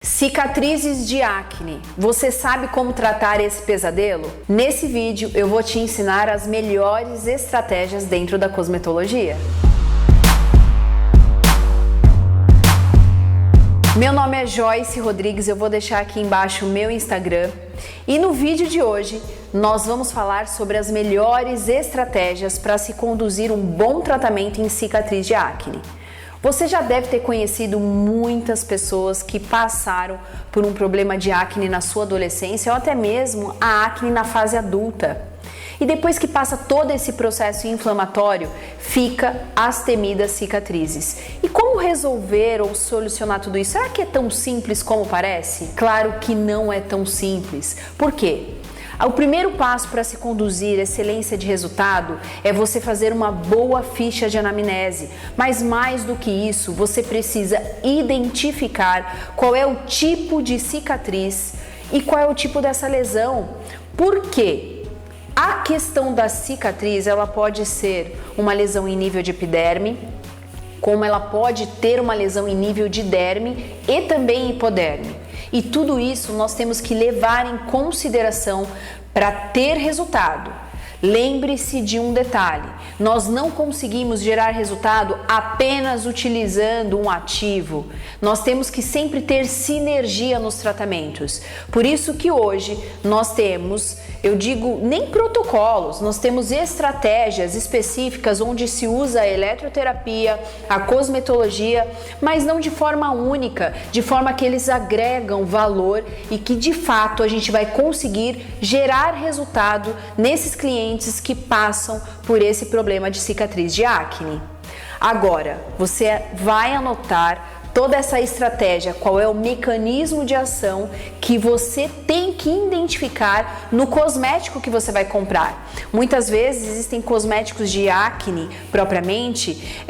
Cicatrizes de acne. Você sabe como tratar esse pesadelo? Nesse vídeo eu vou te ensinar as melhores estratégias dentro da cosmetologia. Meu nome é Joyce Rodrigues, eu vou deixar aqui embaixo o meu Instagram. E no vídeo de hoje nós vamos falar sobre as melhores estratégias para se conduzir um bom tratamento em cicatriz de acne. Você já deve ter conhecido muitas pessoas que passaram por um problema de acne na sua adolescência ou até mesmo a acne na fase adulta. E depois que passa todo esse processo inflamatório, fica as temidas cicatrizes. E como resolver ou solucionar tudo isso? Será que é tão simples como parece? Claro que não é tão simples. Por quê? O primeiro passo para se conduzir excelência de resultado é você fazer uma boa ficha de anamnese, mas mais do que isso, você precisa identificar qual é o tipo de cicatriz e qual é o tipo dessa lesão. Por quê? A questão da cicatriz, ela pode ser uma lesão em nível de epiderme, como ela pode ter uma lesão em nível de derme e também hipoderme. E tudo isso nós temos que levar em consideração para ter resultado. Lembre-se de um detalhe: nós não conseguimos gerar resultado apenas utilizando um ativo. Nós temos que sempre ter sinergia nos tratamentos. Por isso que hoje nós temos, eu digo, nem protocolos, nós temos estratégias específicas onde se usa a eletroterapia, a cosmetologia, mas não de forma única, de forma que eles agregam valor e que de fato a gente vai conseguir gerar resultado nesses clientes que passam por esse problema de cicatriz de acne. Agora, você vai anotar toda essa estratégia, qual é o mecanismo de ação que você tem que identificar no cosmético que você vai comprar. Muitas vezes existem cosméticos de acne propriamente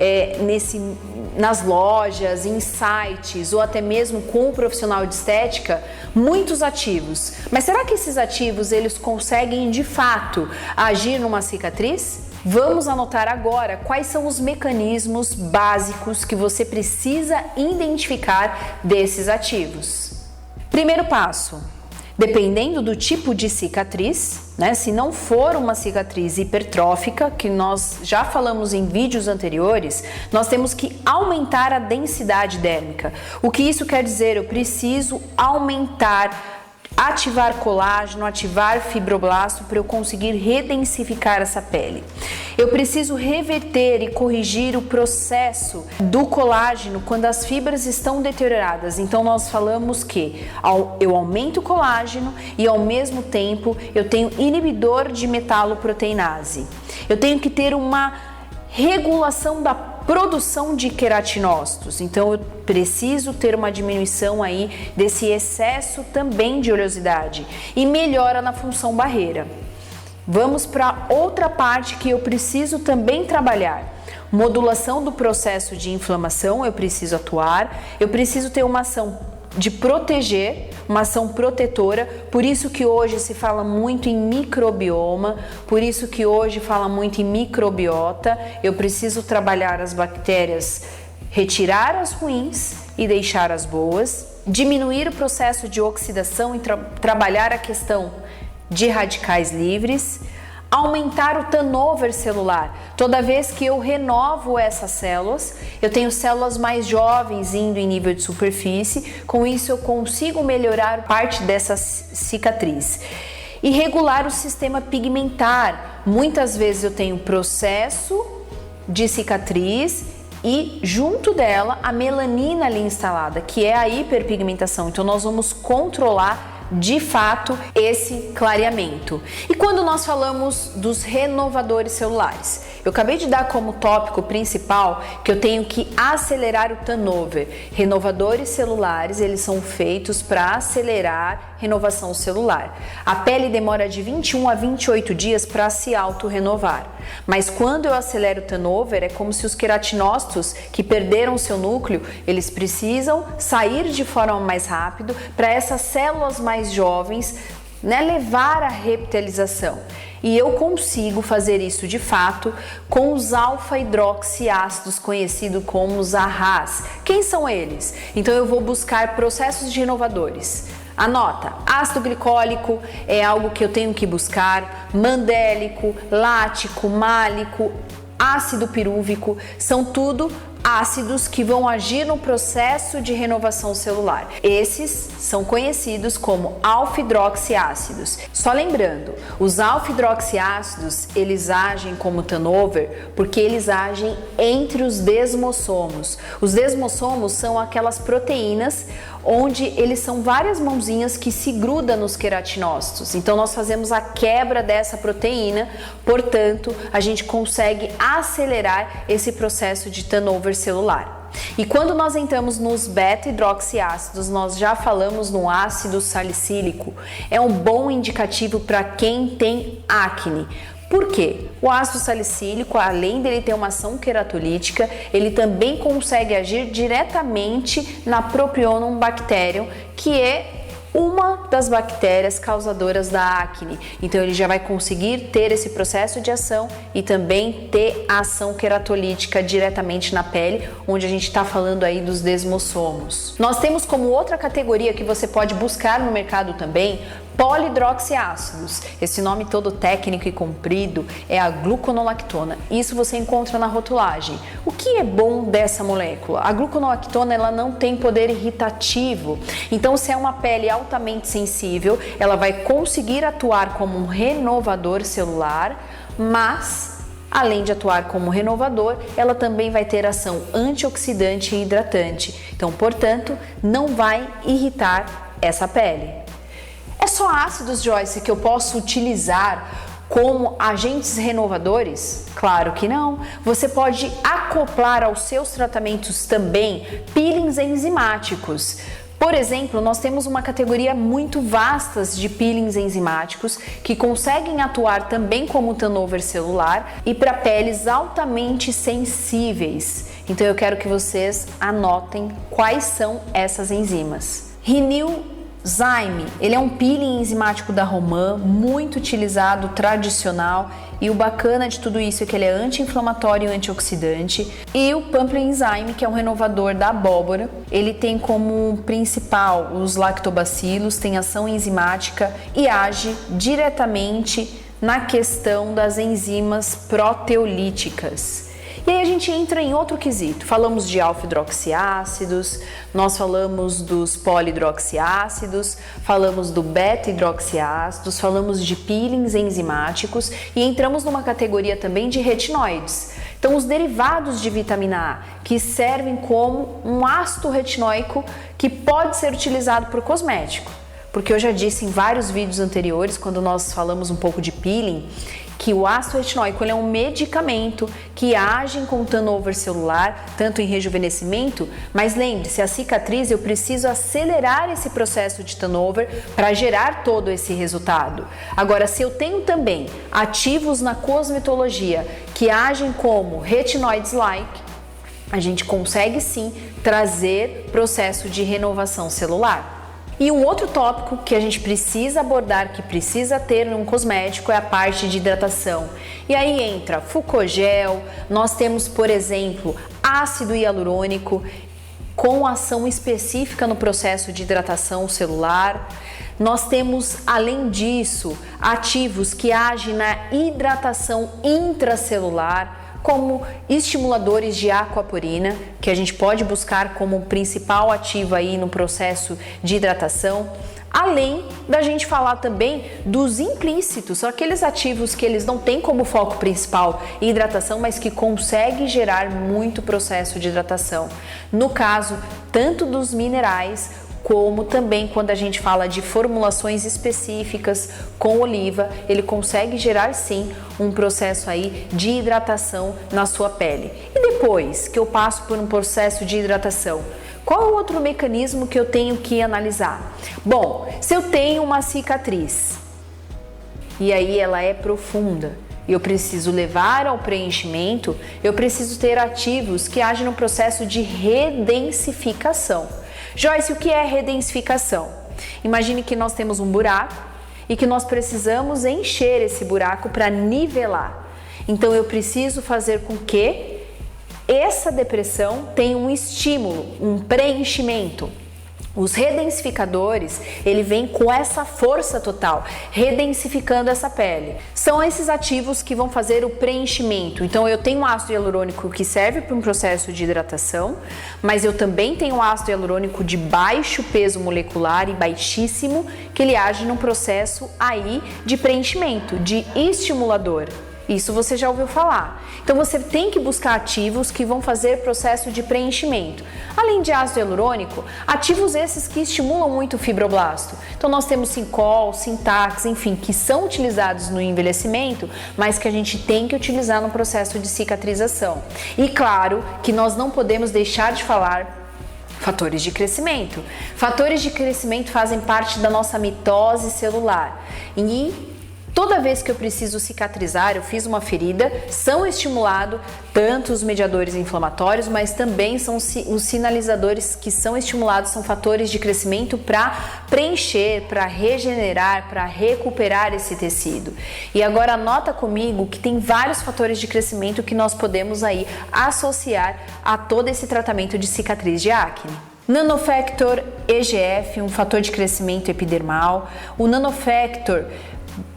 nas lojas, em sites ou até mesmo com o profissional de estética, muitos ativos. Mas será que esses ativos eles conseguem de fato agir numa cicatriz? Vamos anotar agora quais são os mecanismos básicos que você precisa identificar desses ativos. Primeiro passo: dependendo do tipo de cicatriz, se não for uma cicatriz hipertrófica, que nós já falamos em vídeos anteriores, nós temos que aumentar a densidade dérmica. O que isso quer dizer? Eu preciso ativar colágeno, ativar fibroblasto para eu conseguir redensificar essa pele. Eu preciso reverter e corrigir o processo do colágeno quando as fibras estão deterioradas. Então nós falamos que eu aumento o colágeno e ao mesmo tempo eu tenho inibidor de metaloproteinase. Eu tenho que ter uma regulação da produção de queratinócitos, então eu preciso ter uma diminuição aí desse excesso também de oleosidade e melhora na função barreira. Vamos para outra parte que eu preciso também trabalhar: modulação do processo de inflamação. Eu preciso atuar, eu preciso ter uma ação de proteger, uma ação protetora. Por isso que hoje se fala muito em microbioma, por isso que hoje fala muito em microbiota. Eu preciso trabalhar as bactérias, retirar as ruins e deixar as boas, diminuir o processo de oxidação e trabalhar a questão de radicais livres, aumentar o turnover celular. Toda vez que eu renovo essas células, eu tenho células mais jovens indo em nível de superfície, com isso eu consigo melhorar parte dessa cicatriz. E regular o sistema pigmentar. Muitas vezes eu tenho processo de cicatriz e junto dela a melanina ali instalada, que é a hiperpigmentação. Então nós vamos controlar de fato esse clareamento. E quando nós falamos dos renovadores celulares, eu acabei de dar como tópico principal que eu tenho que acelerar o turnover. Renovadores celulares, eles são feitos para acelerar renovação celular. A pele demora de 21 a 28 dias para se auto-renovar. Mas quando eu acelero o turnover, é como se os queratinócitos que perderam seu núcleo, eles precisam sair de forma mais rápido para essas células mais jovens né, levar à repitalização. E eu consigo fazer isso de fato com os alfa-hidroxiácidos, conhecidos como os AHAs. Quem são eles? Então eu vou buscar processos de renovadores. Anota, ácido glicólico é algo que eu tenho que buscar, mandélico, lático, málico, ácido pirúvico, são tudo ácidos que vão agir no processo de renovação celular. Esses são conhecidos como alfa-hidroxiácidos. Só lembrando, os alfa-hidroxiácidos, eles agem como turnover porque eles agem entre os desmossomos. Os desmossomos são aquelas proteínas onde eles são várias mãozinhas que se grudam nos queratinócitos. Então nós fazemos a quebra dessa proteína, portanto, a gente consegue acelerar esse processo de turnover celular. E quando nós entramos nos beta-hidroxiácidos, nós já falamos no ácido salicílico. É um bom indicativo para quem tem acne. Por quê? O ácido salicílico, além dele ter uma ação queratolítica, ele também consegue agir diretamente na Propionum bacterium, que é uma das bactérias causadoras da acne. Então ele já vai conseguir ter esse processo de ação e também ter a ação queratolítica diretamente na pele, onde a gente está falando aí dos desmossomos. Nós temos como outra categoria que você pode buscar no mercado também polidroxiácidos. Esse nome todo técnico e comprido é a gluconolactona. Isso você encontra na rotulagem. O que é bom dessa molécula? A gluconolactona, ela não tem poder irritativo. Então, se é uma pele altamente sensível, ela vai conseguir atuar como um renovador celular, mas além de atuar como renovador, ela também vai ter ação antioxidante e hidratante. Então, portanto, não vai irritar essa pele. É só ácidos, Joyce, que eu posso utilizar como agentes renovadores? Claro que não. Você pode acoplar aos seus tratamentos também peelings enzimáticos. Por exemplo, nós temos uma categoria muito vasta de peelings enzimáticos que conseguem atuar também como turnover celular e para peles altamente sensíveis. Então eu quero que vocês anotem quais são essas enzimas. Zyme, ele é um peeling enzimático da Roman, muito utilizado, tradicional, e o bacana de tudo isso é que ele é anti-inflamatório e antioxidante. E o Pumplin Enzyme, que é um renovador da abóbora, ele tem como principal os lactobacilos, tem ação enzimática e age diretamente na questão das enzimas proteolíticas. E aí a gente entra em outro quesito. Falamos de alfa-hidroxiácidos, nós falamos dos polidroxiácidos, falamos do beta-hidroxiácidos, falamos de peelings enzimáticos e entramos numa categoria também de retinóides. Então, os derivados de vitamina A, que servem como um ácido retinóico que pode ser utilizado por cosmético. Porque eu já disse em vários vídeos anteriores, quando nós falamos um pouco de peeling, que o ácido retinóico ele é um medicamento que age com turnover celular, tanto em rejuvenescimento, mas lembre-se, a cicatriz eu preciso acelerar esse processo de turnover para gerar todo esse resultado. Agora, se eu tenho também ativos na cosmetologia que agem como retinoids-like, a gente consegue sim trazer processo de renovação celular. E um outro tópico que a gente precisa abordar, que precisa ter num cosmético, é a parte de hidratação. E aí entra Fucogel, nós temos, por exemplo, ácido hialurônico com ação específica no processo de hidratação celular. Nós temos, além disso, ativos que agem na hidratação intracelular, como estimuladores de aquaporina, que a gente pode buscar como principal ativo aí no processo de hidratação, além da gente falar também dos implícitos, aqueles ativos que eles não têm como foco principal hidratação, mas que conseguem gerar muito processo de hidratação. No caso, tanto dos minerais, como também quando a gente fala de formulações específicas com oliva, ele consegue gerar sim um processo aí de hidratação na sua pele. E depois que eu passo por um processo de hidratação, qual é o outro mecanismo que eu tenho que analisar? Bom, se eu tenho uma cicatriz e aí ela é profunda, eu preciso levar ao preenchimento, eu preciso ter ativos que agem no processo de redensificação. Joyce, o que é redensificação? Imagine que nós temos um buraco e que nós precisamos encher esse buraco para nivelar. Então eu preciso fazer com que essa depressão tenha um estímulo, um preenchimento. Os redensificadores, ele vem com essa força total, redensificando essa pele. São esses ativos que vão fazer o preenchimento. Então eu tenho ácido hialurônico que serve para um processo de hidratação, mas eu também tenho ácido hialurônico de baixo peso molecular e baixíssimo, que ele age num processo aí de preenchimento, de estimulador. Isso você já ouviu falar. Então você tem que buscar ativos que vão fazer processo de preenchimento. Além de ácido hialurônico, ativos esses que estimulam muito o fibroblasto. Então nós temos Sincol, Sintax, enfim, que são utilizados no envelhecimento, mas que a gente tem que utilizar no processo de cicatrização. E claro que nós não podemos deixar de falar fatores de crescimento. Fatores de crescimento fazem parte da nossa mitose celular. E toda vez que eu preciso cicatrizar, eu fiz uma ferida, são estimulados tanto os mediadores inflamatórios, mas também são os sinalizadores que são estimulados, são fatores de crescimento para preencher, para regenerar, para recuperar esse tecido. E agora anota comigo que tem vários fatores de crescimento que nós podemos aí associar a todo esse tratamento de cicatriz de acne. Nanofactor EGF, um fator de crescimento epidermal, o Nanofactor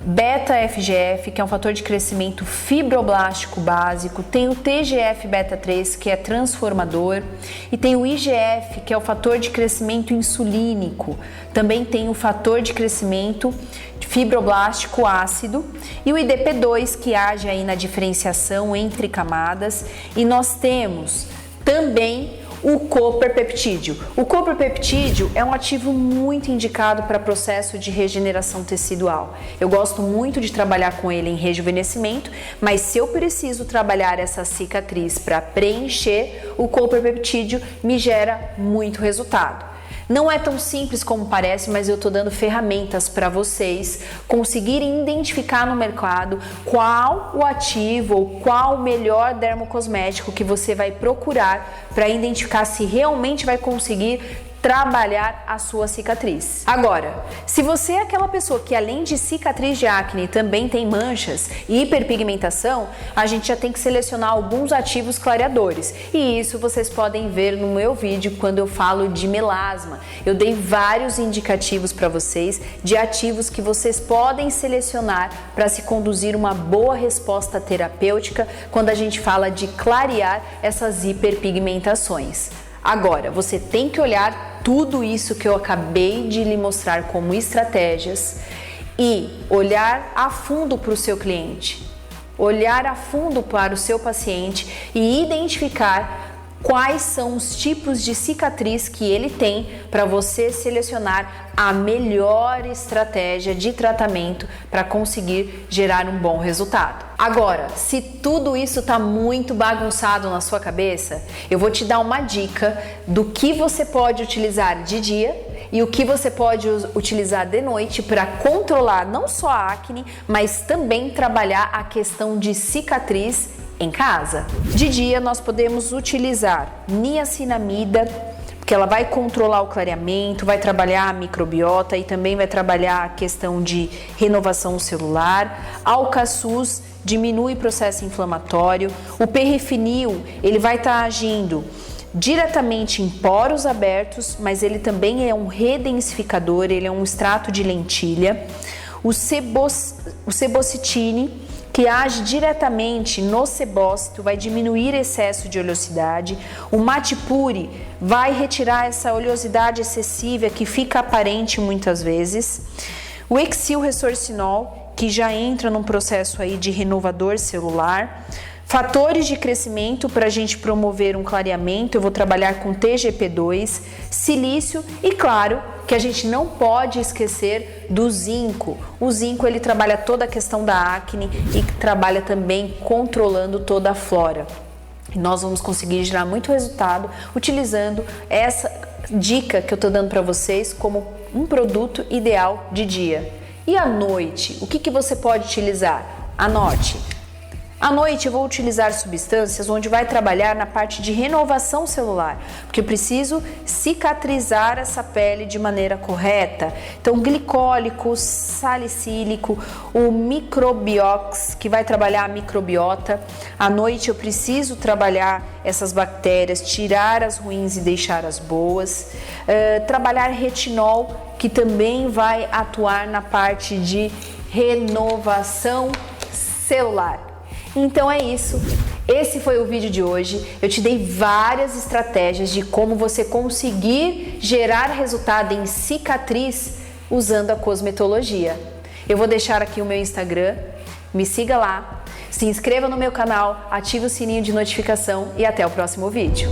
beta-FGF, que é um fator de crescimento fibroblástico básico, tem o TGF-beta3, que é transformador, e tem o IGF, que é o fator de crescimento insulínico, também tem o fator de crescimento fibroblástico ácido, e o IDP2, que age aí na diferenciação entre camadas, e nós temos também o copperpeptídeo. O copperpeptídeo é um ativo muito indicado para processo de regeneração tecidual. Eu gosto muito de trabalhar com ele em rejuvenescimento, mas se eu preciso trabalhar essa cicatriz para preencher, o copperpeptídeo me gera muito resultado. Não é tão simples como parece, mas eu estou dando ferramentas para vocês conseguirem identificar no mercado qual o ativo ou qual o melhor dermocosmético que você vai procurar para identificar se realmente vai conseguir trabalhar a sua cicatriz. Agora, se você é aquela pessoa que além de cicatriz de acne também tem manchas e hiperpigmentação, a gente já tem que selecionar alguns ativos clareadores. E isso vocês podem ver no meu vídeo quando eu falo de melasma. Eu dei vários indicativos para vocês de ativos que vocês podem selecionar para se conduzir uma boa resposta terapêutica quando a gente fala de clarear essas hiperpigmentações. Agora, você tem que olhar tudo isso que eu acabei de lhe mostrar como estratégias e olhar a fundo para o seu cliente, olhar a fundo para o seu paciente e identificar quais são os tipos de cicatriz que ele tem para você selecionar a melhor estratégia de tratamento para conseguir gerar um bom resultado. Agora, se tudo isso está muito bagunçado na sua cabeça, eu vou te dar uma dica do que você pode utilizar de dia e o que você pode utilizar de noite para controlar não só a acne, mas também trabalhar a questão de cicatriz em casa. De dia nós podemos utilizar niacinamida, porque ela vai controlar o clareamento, vai trabalhar a microbiota e também vai trabalhar a questão de renovação celular. Alcaçuz diminui o processo inflamatório. O perifenil, ele vai estar agindo diretamente em poros abertos, mas ele também é um redensificador, ele é um extrato de lentilha. O sebocitine, que age diretamente no sebócito, vai diminuir excesso de oleosidade. O matipuri vai retirar essa oleosidade excessiva que fica aparente muitas vezes. O exilressorcinol, que já entra num processo aí de renovador celular. Fatores de crescimento para a gente promover um clareamento, eu vou trabalhar com TGP2, silício e claro que a gente não pode esquecer do zinco. O zinco ele trabalha toda a questão da acne e trabalha também controlando toda a flora. E nós vamos conseguir gerar muito resultado utilizando essa dica que eu estou dando para vocês como um produto ideal de dia. E à noite, o que você pode utilizar? Anote. À noite eu vou utilizar substâncias onde vai trabalhar na parte de renovação celular, porque eu preciso cicatrizar essa pele de maneira correta. Então, glicólico, salicílico, o microbiox, que vai trabalhar a microbiota. À noite eu preciso trabalhar essas bactérias, tirar as ruins e deixar as boas. Trabalhar retinol, que também vai atuar na parte de renovação celular. Então é isso, esse foi o vídeo de hoje. Eu te dei várias estratégias de como você conseguir gerar resultado em cicatriz usando a cosmetologia. Eu vou deixar aqui o meu Instagram, me siga lá, se inscreva no meu canal, ative o sininho de notificação e até o próximo vídeo.